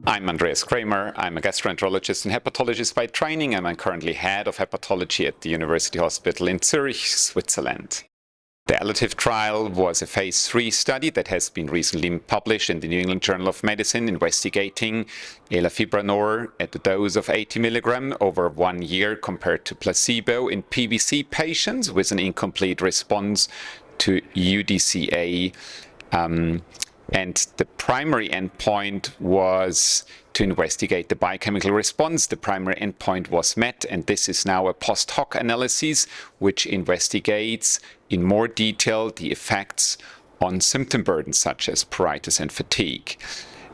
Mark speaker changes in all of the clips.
Speaker 1: I'm Andreas Kremer. I'm a gastroenterologist and hepatologist by training, and I'm currently head of hepatology at the University Hospital in Zurich, Switzerland. The ELATIVE trial was a phase 3 study that has been recently published in the New England Journal of Medicine, investigating Elafibranor at a dose of 80 mg over 1 year compared to placebo in PBC patients with an incomplete response to UDCA. And the primary endpoint was to investigate the biochemical response. The primary endpoint was met, and this is now a post-hoc analysis which investigates in more detail the effects on symptom burden such as pruritus and fatigue.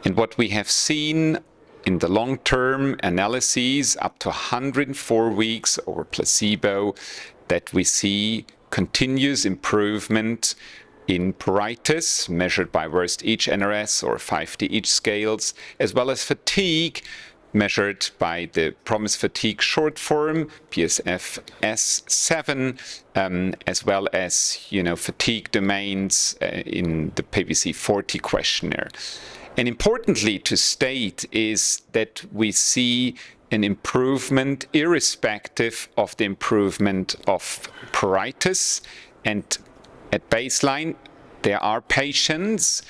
Speaker 1: And what we have seen in the long-term analyses up to 104 weeks over placebo, that we see continuous improvement in pruritus, measured by worst itch NRS or 5D itch scales, as well as fatigue, measured by the PROMIS fatigue short form, PSFS7, as well as fatigue domains in the PBC-40 questionnaire. And importantly to state is that we see an improvement irrespective of the improvement of pruritus. And at baseline, there are patients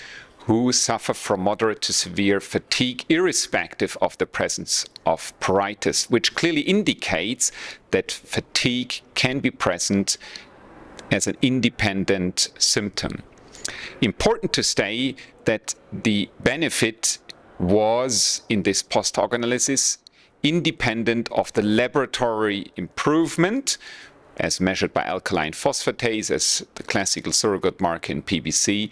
Speaker 1: who suffer from moderate to severe fatigue irrespective of the presence of pruritus, which clearly indicates that fatigue can be present as an independent symptom. Important to say that the benefit was, in this post-hoc analysis, independent of the laboratory improvement, as measured by alkaline phosphatase as the classical surrogate marker in PBC,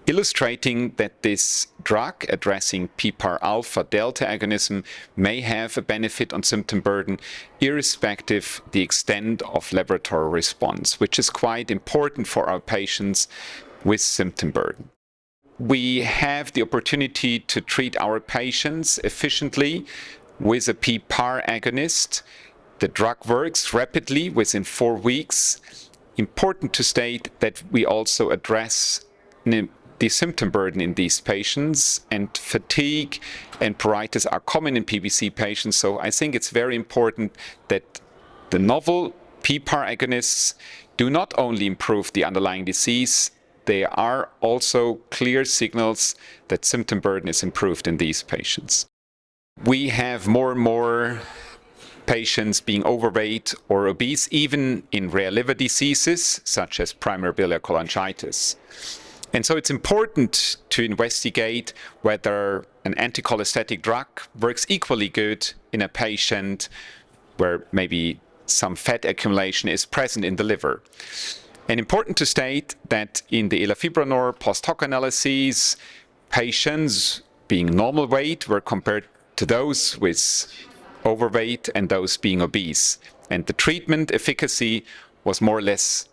Speaker 1: illustrating that this drug addressing PPAR-alpha delta agonism may have a benefit on symptom burden, irrespective the extent of laboratory response, which is quite important for our patients with symptom burden. We have the opportunity to treat our patients efficiently with a PPAR agonist. The drug works rapidly within 4 weeks. Important to state that we also address the symptom burden in these patients, and fatigue and pruritus are common in PBC patients. So I think it's very important that the novel PPAR agonists do not only improve the underlying disease, there are also clear signals that symptom burden is improved in these patients. We have more and more patients being overweight or obese, even in rare liver diseases such as primary biliary cholangitis. And so it's important to investigate whether an anticholestatic drug works equally good in a patient where maybe some fat accumulation is present in the liver. And important to state that in the Elafibranor post-hoc analyses, patients being normal weight were compared to those with overweight and those being obese. And the treatment efficacy was more or less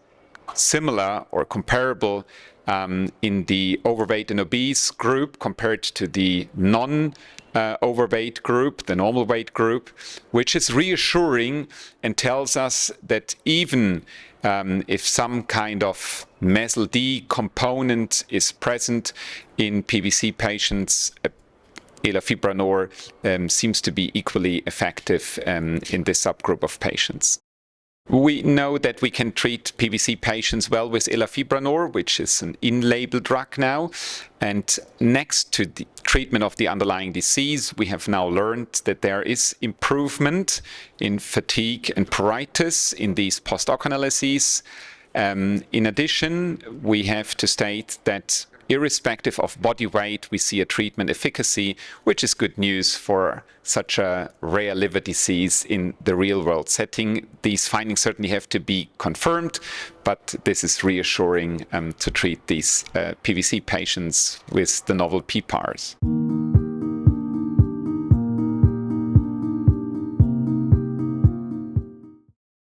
Speaker 1: similar or comparable in the overweight and obese group compared to the non-overweight group, the normal weight group, which is reassuring and tells us that even if some kind of AASLD component is present in PBC patients, Elafibranor seems to be equally effective in this subgroup of patients. We know that we can treat PBC patients well with Elafibranor, which is an in-label drug now. And next to the treatment of the underlying disease, we have now learned that there is improvement in fatigue and pruritus in these post-hoc analyses. In addition, we have to state that irrespective of body weight, we see a treatment efficacy, which is good news for such a rare liver disease in the real-world setting. These findings certainly have to be confirmed, but this is reassuring to treat these PBC patients with the novel PPARs.